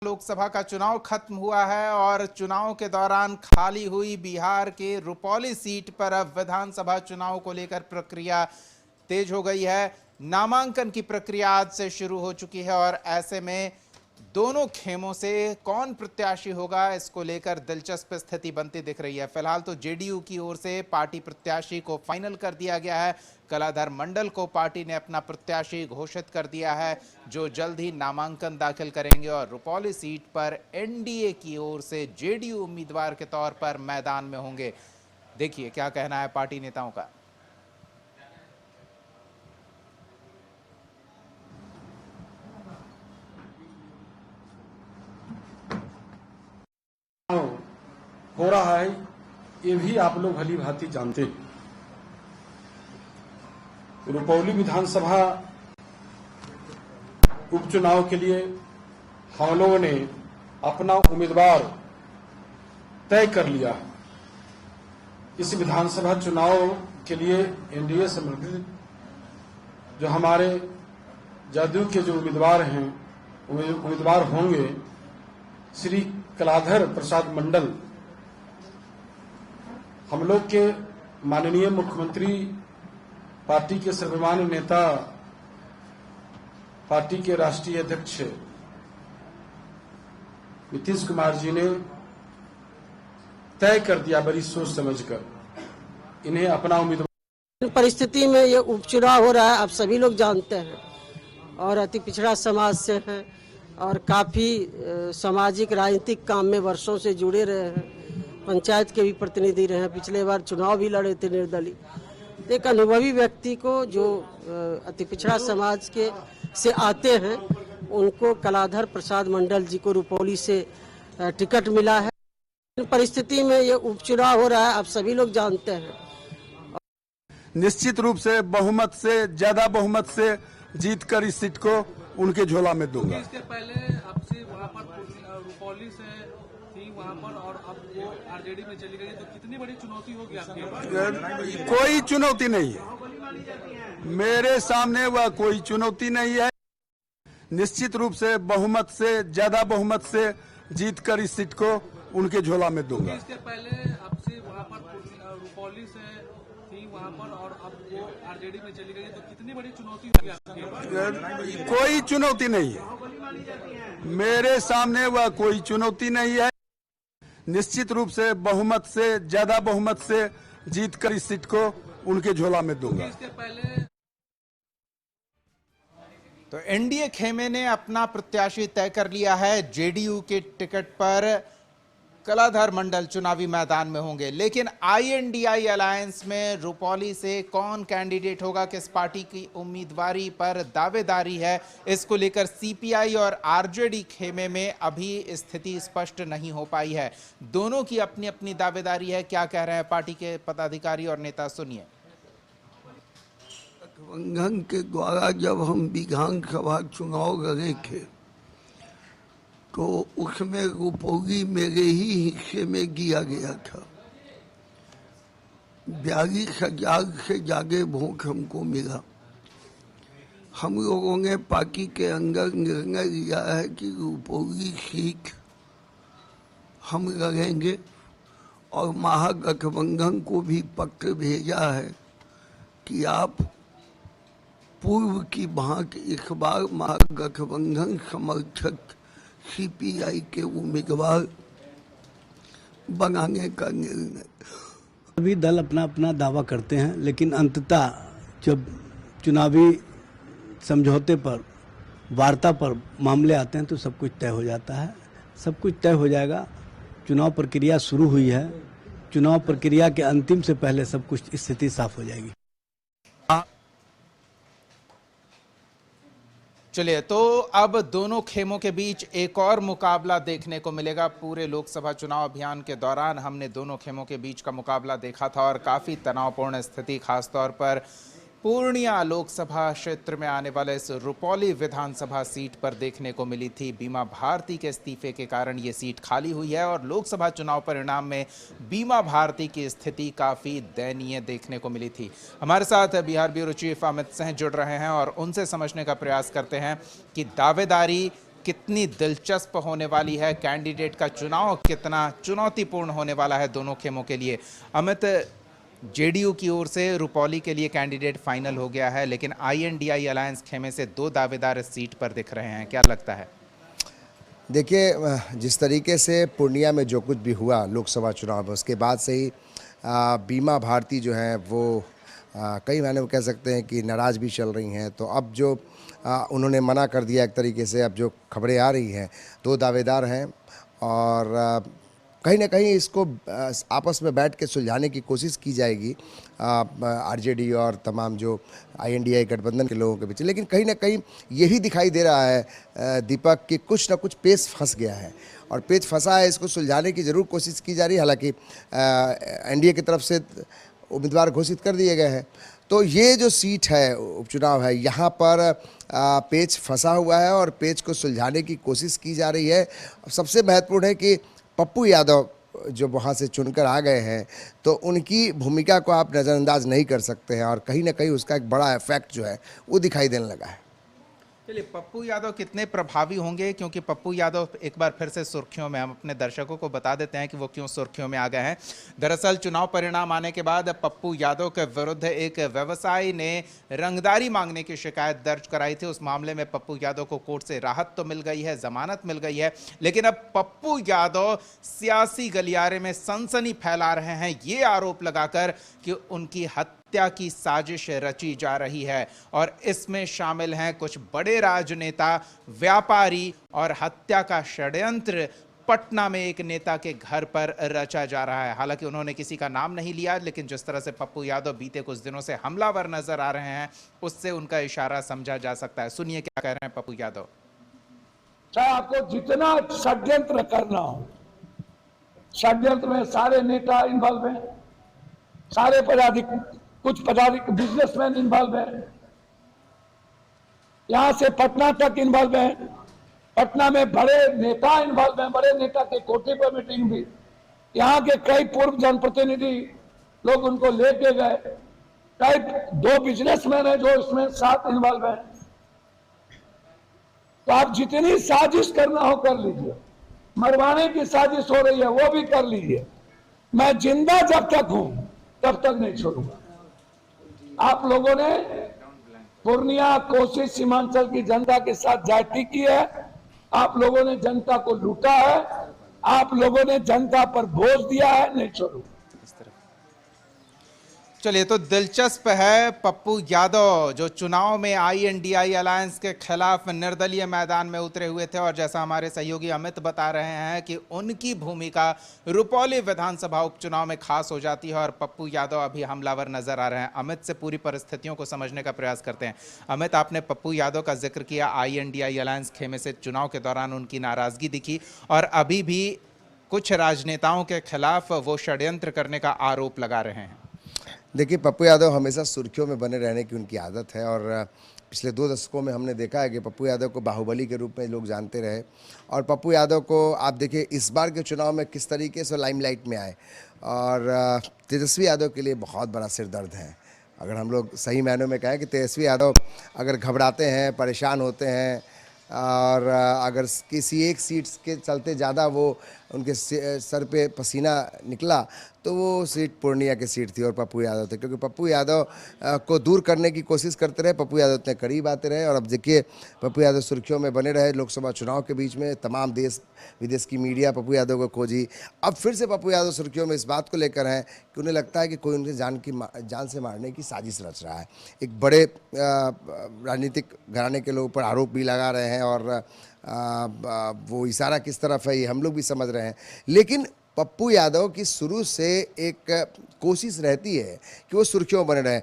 लोकसभा का चुनाव खत्म हुआ है और चुनाव के दौरान खाली हुई बिहार के रुपौली सीट पर अब विधानसभा चुनाव को लेकर प्रक्रिया तेज हो गई है। नामांकन की प्रक्रिया आज से शुरू हो चुकी है और ऐसे में दोनों खेमों से कौन प्रत्याशी होगा इसको लेकर दिलचस्प स्थिति बनती दिख रही है। फिलहाल तो जेडीयू की ओर से पार्टी प्रत्याशी को फाइनल कर दिया गया है। कलाधर मंडल को पार्टी ने अपना प्रत्याशी घोषित कर दिया है, जो जल्द ही नामांकन दाखिल करेंगे और रुपौली सीट पर एनडीए की ओर से जेडीयू उम्मीदवार के तौर पर मैदान में होंगे। देखिए क्या कहना है पार्टी नेताओं का। हो रहा है ये भी आप लोग भली भांति जानते हैं। रुपौली विधानसभा उपचुनाव के लिए हम लोगों ने अपना उम्मीदवार तय कर लिया है। इस विधानसभा चुनाव के लिए एनडीए समर्थित जो हमारे जदयू के जो उम्मीदवार होंगे, श्री कलाधर प्रसाद मंडल, हम लोग के माननीय मुख्यमंत्री, पार्टी के सर्वमान्य नेता, पार्टी के राष्ट्रीय अध्यक्ष नीतीश कुमार जी ने तय कर दिया बड़ी सोच समझकर इन्हें अपना उम्मीदवार। परिस्थिति में ये उपचुनाव हो रहा है, आप सभी लोग जानते हैं, और अति पिछड़ा समाज से हैं और काफी सामाजिक राजनीतिक काम में वर्षों से जुड़े रहे हैं। पंचायत के भी प्रतिनिधि रहे हैं, पिछले बार चुनाव भी लड़े थे निर्दलीय। एक अनुभवी व्यक्ति को जो अति पिछड़ा समाज के से आते हैं, उनको कलाधर प्रसाद मंडल जी को रुपौली से टिकट मिला है। परिस्थिति में ये उपचुनाव हो रहा है, आप सभी लोग जानते हैं। निश्चित रूप से बहुमत से, ज्यादा बहुमत से जीतकर इस सीट को उनके झोला में दूंगा। इसके पहले आपसे वहाँ पर रुपौली से थी वहाँ पर, और अब वो आरजेडी में चली गई, तो कितनी बड़ी चुनौती होगी आपके? कोई चुनौती नहीं है मेरे सामने, वह कोई चुनौती नहीं है। निश्चित रूप से बहुमत से, ज्यादा बहुमत से जीतकर इस सीट को उनके झोला में दूंगा। इसके पहले आपसे वहाँ पर रुपौली से थी वहाँ पर, और अब वो आरजेडी में चली गई, तो कितनी बड़ी चुनौती होगी आपके? कोई चुनौती नहीं है मेरे सामने, वह कोई चुनौती नहीं है। निश्चित रूप से बहुमत से, ज्यादा बहुमत से जीतकर इस सीट को उनके झोला में दूंगा। इसके पहले तो एनडीए खेमे ने अपना प्रत्याशी तय कर लिया है। जेडीयू के टिकट पर कलाधर मंडल चुनावी मैदान में होंगे, लेकिन आईएनडीआई अलायंस में रुपौली से कौन कैंडिडेट होगा, किस पार्टी की उम्मीदवारी पर दावेदारी है, इसको लेकर सीपीआई और आरजेडी खेमे में अभी स्थिति स्पष्ट नहीं हो पाई है। दोनों की अपनी अपनी दावेदारी है। क्या कह रहे हैं पार्टी के पदाधिकारी और नेता, सुनिए। गठबंधन के द्वारा जब हम विधानसभा चुनाव लड़े थे तो उसमें रुपौली मेरे ही हिस्से में दिया गया था। 42,000 से ज्यादा वोट हमको मिला। हम लोगों ने पार्टी के अंदर निर्णय लिया है कि रुपौली सीट हम लड़ेंगे और महागठबंधन को भी पत्र भेजा है कि आप पूर्व की भांति इस बार महागठबंधन समर्थक सीपीआई के उम्मीदवार बनाने का निर्णय। सभी दल अपना अपना दावा करते हैं, लेकिन अंततः जब चुनावी समझौते पर, वार्ता पर मामले आते हैं तो सब कुछ तय हो जाता है। सब कुछ तय हो जाएगा। चुनाव प्रक्रिया शुरू हुई है। चुनाव प्रक्रिया के अंतिम से पहले सब कुछ स्थिति साफ हो जाएगी। चलिए, तो अब दोनों खेमों के बीच एक और मुकाबला देखने को मिलेगा। पूरे लोकसभा चुनाव अभियान के दौरान हमने दोनों खेमों के बीच का मुकाबला देखा था और काफ़ी तनावपूर्ण स्थिति खासतौर पर पूर्णिया लोकसभा क्षेत्र में आने वाले इस रुपौली विधानसभा सीट पर देखने को मिली थी। बीमा भारती के इस्तीफे के कारण ये सीट खाली हुई है और लोकसभा चुनाव परिणाम में बीमा भारती की स्थिति काफ़ी दयनीय देखने को मिली थी। हमारे साथ बिहार ब्यूरो चीफ अमित सिंह जुड़ रहे हैं और उनसे समझने का प्रयास करते हैं कि दावेदारी कितनी दिलचस्प होने वाली है, कैंडिडेट का चुनाव कितना चुनौतीपूर्ण होने वाला है दोनों खेमों के लिए। अमित, जेडीयू की ओर से रुपौली के लिए कैंडिडेट फाइनल हो गया है, लेकिन आईएनडीआई अलायंस खेमे से 2 दावेदार इस सीट पर दिख रहे हैं, क्या लगता है? देखिए, जिस तरीके से पूर्णिया में जो कुछ भी हुआ लोकसभा चुनाव में, उसके बाद से ही बीमा भारती जो है वो कई मायने में कह सकते हैं कि नाराज़ भी चल रही हैं। तो अब जो उन्होंने मना कर दिया एक तरीके से, अब जो खबरें आ रही हैं 2 दावेदार हैं और कहीं ना कहीं इसको आपस में बैठ के सुलझाने की कोशिश की जाएगी आरजेडी और तमाम जो आईएनडीआई गठबंधन के लोगों के बीच। लेकिन कहीं ना कहीं यही दिखाई दे रहा है दीपक कि कुछ ना कुछ पेच फंस गया है और पेच फंसा है, इसको सुलझाने की ज़रूर कोशिश की जा रही है। हालांकि एनडीए की तरफ से उम्मीदवार घोषित कर दिए गए हैं। तो ये जो सीट है, उपचुनाव है, यहाँ पर पेच फंसा हुआ है और पेच को सुलझाने की कोशिश की जा रही है। सबसे महत्वपूर्ण है कि पप्पू यादव जो वहाँ से चुनकर आ गए हैं, तो उनकी भूमिका को आप नज़रअंदाज नहीं कर सकते हैं और कहीं ना कहीं उसका एक बड़ा इफेक्ट जो है वो दिखाई देने लगा है। चलिए, पप्पू यादव कितने प्रभावी होंगे, क्योंकि पप्पू यादव एक बार फिर से सुर्खियों में, हम अपने दर्शकों को बता देते हैं कि वो क्यों सुर्खियों में आ गए हैं। दरअसल चुनाव परिणाम आने के बाद पप्पू यादव के विरुद्ध एक व्यवसायी ने रंगदारी मांगने की शिकायत दर्ज कराई थी। उस मामले में पप्पू यादव को कोर्ट से राहत तो मिल गई है, जमानत मिल गई है, लेकिन अब पप्पू यादव सियासी गलियारे में सनसनी फैला रहे हैं ये आरोप लगाकर कि उनकी हत्या की साजिश रची जा रही है और इसमें शामिल हैं कुछ बड़े राजनेता, व्यापारी और हत्या का षड्यंत्र पटना में एक नेता के घर पर रचा जा रहा है। हालांकि उन्होंने किसी का नाम नहीं लिया, लेकिन जिस तरह से पप्पू यादव बीते कुछ दिनों से हमलावर नजर आ रहे हैं, उससे उनका इशारा समझा जा सकता है। सुनिए क्या कह रहे हैं पप्पू यादव। चाहे आपको जितना षड्यंत्र करना हो, षड्यंत्र में सारे नेता इन्वॉल्व हैं, सारे कुछ पदाधिकारी बिजनेसमैन इन्वॉल्व हैं, यहां से पटना तक इन्वॉल्व हैं। पटना में बड़े नेता इन्वॉल्व हैं, बड़े नेता के कोटे पर मीटिंग भी, यहाँ के कई पूर्व जनप्रतिनिधि लोग उनको लेके गए, कई 2 बिजनेसमैन हैं जो इसमें साथ इन्वॉल्व हैं। तो आप जितनी साजिश करना हो कर लीजिए, मरवाने की साजिश हो रही है वो भी कर लीजिए, मैं जिंदा जब तक हूं तब तक नहीं छोड़ूंगा। आप लोगों ने पूर्णिया, कोसी, सीमांचल की जनता के साथ जाति की है, आप लोगों ने जनता को लूटा है, आप लोगों ने जनता पर बोझ दिया है, नहीं छोड़ूंगा। चलिए, तो दिलचस्प है, पप्पू यादव जो चुनाव में आईएनडीआई अलायंस के खिलाफ निर्दलीय मैदान में उतरे हुए थे और जैसा हमारे सहयोगी अमित बता रहे हैं कि उनकी भूमिका रुपौली विधानसभा उपचुनाव में खास हो जाती है और पप्पू यादव अभी हमलावर नजर आ रहे हैं। अमित से पूरी परिस्थितियों को समझने का प्रयास करते हैं। अमित, आपने पप्पू यादव का जिक्र किया, आईएनडीआई अलायंस खेमे से चुनाव के दौरान उनकी नाराजगी दिखी और अभी भी कुछ राजनेताओं के खिलाफ वो षड्यंत्र करने का आरोप लगा रहे हैं। देखिए, पप्पू यादव हमेशा सुर्खियों में बने रहने की उनकी आदत है और पिछले 2 दशकों में हमने देखा है कि पप्पू यादव को बाहुबली के रूप में लोग जानते रहे और पप्पू यादव को आप देखिए इस बार के चुनाव में किस तरीके से लाइमलाइट में आए और तेजस्वी यादव के लिए बहुत बड़ा सिरदर्द है। अगर हम लोग सही मायनों में कहें कि तेजस्वी यादव अगर घबराते हैं, परेशान होते हैं और अगर किसी एक सीट के चलते ज़्यादा वो उनके सर पे पसीना निकला तो वो सीट पूर्णिया की सीट थी और पप्पू यादव थे, क्योंकि पप्पू यादव को दूर करने की कोशिश करते रहे, पप्पू यादव इतने करीब आते रहे और अब देखिए पप्पू यादव सुर्खियों में बने रहे। लोकसभा चुनाव के बीच में तमाम देश विदेश की मीडिया पप्पू यादव को खोजी। अब फिर से पप्पू यादव सुर्खियों में इस बात को लेकर हैं कि उन्हें लगता है कि कोई उनसे जान से मारने की साजिश रच रहा है। एक बड़े राजनीतिक घराने के लोगों पर आरोप भी लगा रहे हैं और वो इशारा किस तरफ है ये हम लोग भी समझ रहे हैं। लेकिन पप्पू यादव की शुरू से एक कोशिश रहती है कि वो सुर्खियों बने रहे।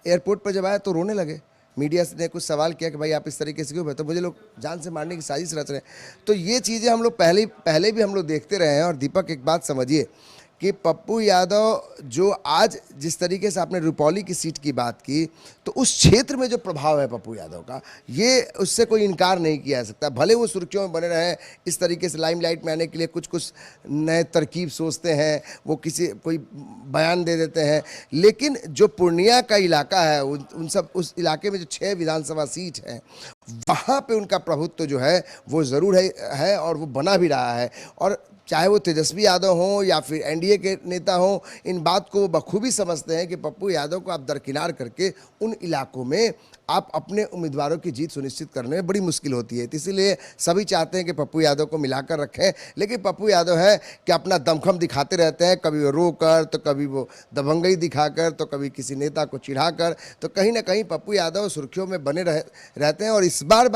एयरपोर्ट पर जब आए तो रोने लगे, मीडिया ने कुछ सवाल किया कि भाई आप इस तरीके से क्यों, तो मुझे लोग जान से मारने की साजिश रच रहे हैं। तो ये चीज़ें हम लोग पहले भी हम लोग देखते रहे हैं। और दीपक, एक बात समझिए कि पप्पू यादव जो आज जिस तरीके से आपने रुपौली की सीट की बात की, तो उस क्षेत्र में जो प्रभाव है पप्पू यादव का, ये उससे कोई इनकार नहीं किया जा सकता। भले वो सुर्खियों में बने रहे, इस तरीके से लाइमलाइट में आने के लिए कुछ नए तरकीब सोचते हैं, वो कोई बयान दे देते हैं, लेकिन जो पूर्णिया का इलाका है उस इलाके में जो 6 विधानसभा सीट हैं वहाँ पे उनका प्रभुत्व जो है वो ज़रूर है और वो बना भी रहा है। और चाहे वो तेजस्वी यादव हों या फिर एनडीए के नेता हों, इन बात को वो बखूबी समझते हैं कि पप्पू यादव को आप दरकिनार करके उन इलाकों में आप अपने उम्मीदवारों की जीत सुनिश्चित करने में बड़ी मुश्किल होती है। तो इसीलिए सभी चाहते हैं कि पप्पू यादव को मिलाकर रखें, लेकिन पप्पू यादव है कि अपना दमखम दिखाते रहते हैं, कभी वो रो कर, तो कभी वो दबंगई दिखाकर, तो कभी किसी नेता को चिढ़ाकर। तो कहीं ना कहीं पप्पू यादव सुर्खियों में बने रहते हैं। और इस बार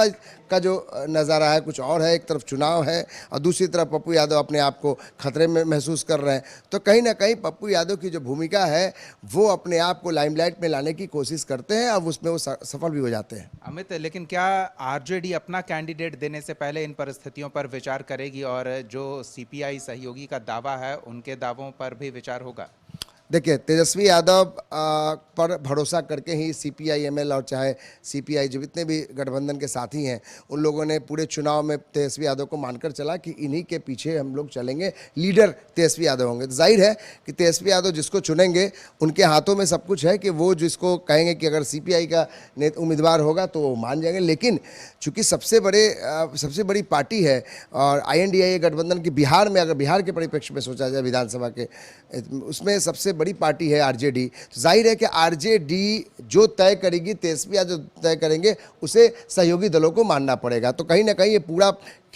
का जो नज़ारा है कुछ और है। एक तरफ चुनाव है और दूसरी तरफ पप्पू यादव अपने आप को खतरे में महसूस कर रहे हैं। तो कहीं ना कहीं पप्पू यादव की जो भूमिका है वो अपने आप को लाइमलाइट में लाने की कोशिश करते हैं और उसमें वो सफल भी हो जाते हैं। अमित, लेकिन क्या आरजेडी अपना कैंडिडेट देने से पहले इन परिस्थितियों पर विचार करेगी और जो सीपीआई सहयोगी का दावा है उनके दावों पर भी विचार होगा? देखिए, तेजस्वी यादव पर भरोसा करके ही सीपीआई-एमएल और चाहे सीपीआई जो जितने भी गठबंधन के साथी हैं उन लोगों ने पूरे चुनाव में तेजस्वी यादव को मानकर चला कि इन्हीं के पीछे हम लोग चलेंगे, लीडर तेजस्वी यादव होंगे। तो जाहिर है कि तेजस्वी यादव जिसको चुनेंगे उनके हाथों में सब कुछ है कि वो जिसको कहेंगे कि अगर सीपीआई का उम्मीदवार होगा तो वो मान जाएंगे। लेकिन चूँकि सबसे बड़ी पार्टी है और INDIA गठबंधन की बिहार में, अगर बिहार के परिप्रेक्ष्य में सोचा जाए विधानसभा के, उसमें सबसे बड़ी पार्टी है आरजेडी। तो जाहिर है कि आरजेडी जो तय करेगी, तेजस्वी यादव तय करेंगे, उसे सहयोगी दलों को मानना पड़ेगा। तो कहीं ना कहीं ये पूरा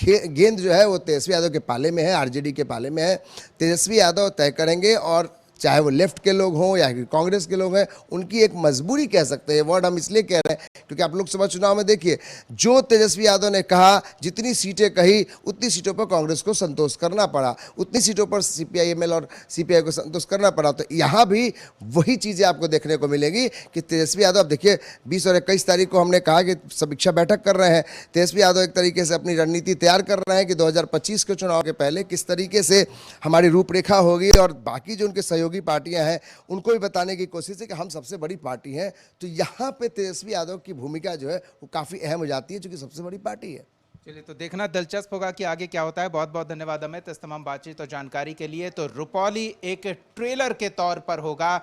गेंद जो है वो तेजस्वी यादव के पाले में है, आरजेडी के पाले में है। तेजस्वी यादव तय करेंगे और चाहे वो लेफ्ट के लोग हों या कांग्रेस के लोग हैं, उनकी एक मजबूरी कह सकते हैं। वर्ड हम इसलिए कह रहे हैं क्योंकि आप लोकसभा चुनाव में देखिए, जो तेजस्वी यादव ने कहा, जितनी सीटें कही उतनी सीटों पर कांग्रेस को संतोष करना पड़ा, उतनी सीटों पर सीपीआई-एमएल और सीपीआई को संतोष करना पड़ा। तो यहाँ भी वही चीज़ें आपको देखने को मिलेगी कि तेजस्वी यादव, देखिए 20 और 21 तारीख को हमने कहा कि समीक्षा बैठक कर रहे हैं। तेजस्वी यादव एक तरीके से अपनी रणनीति तैयार कर रहे हैं कि 2025 के चुनाव के पहले किस तरीके से हमारी रूपरेखा होगी और बाकी जो उनके सहयोगी पार्टियां हैं उनको भी बताने की कोशिश है कि हम सबसे बड़ी पार्टी हैं। तो यहाँ पे तेजस्वी यादव की भूमिका जो है वो काफ़ी अहम हो जाती है, क्योंकि सबसे बड़ी पार्टी है। चलिए, तो देखना दिलचस्प होगा कि आगे क्या होता है। बहुत बहुत धन्यवाद अमित इस तमाम बातचीत और जानकारी के लिए। तो रुपौली एक ट्रेलर के तौर पर होगा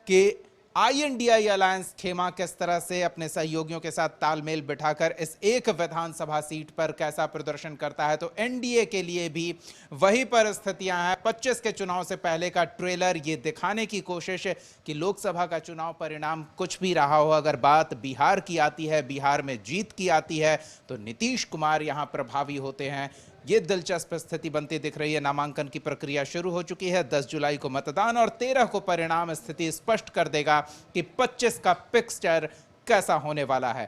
कि INDI अलायंस खेमा किस तरह से अपने सहयोगियों के साथ तालमेल बिठाकर इस एक विधानसभा सीट पर कैसा प्रदर्शन करता है। तो एनडीए के लिए भी वही परिस्थितियां हैं। 25 के चुनाव से पहले का ट्रेलर ये दिखाने की कोशिश है कि लोकसभा का चुनाव परिणाम कुछ भी रहा हो, अगर बात बिहार की आती है, बिहार में जीत की आती है, तो नीतीश कुमार यहां प्रभावी होते हैं। ये दिलचस्प स्थिति बनती दिख रही है। नामांकन की प्रक्रिया शुरू हो चुकी है। 10 जुलाई को मतदान और 13 को परिणाम स्थिति स्पष्ट कर देगा कि 25 का पिक्चर कैसा होने वाला है।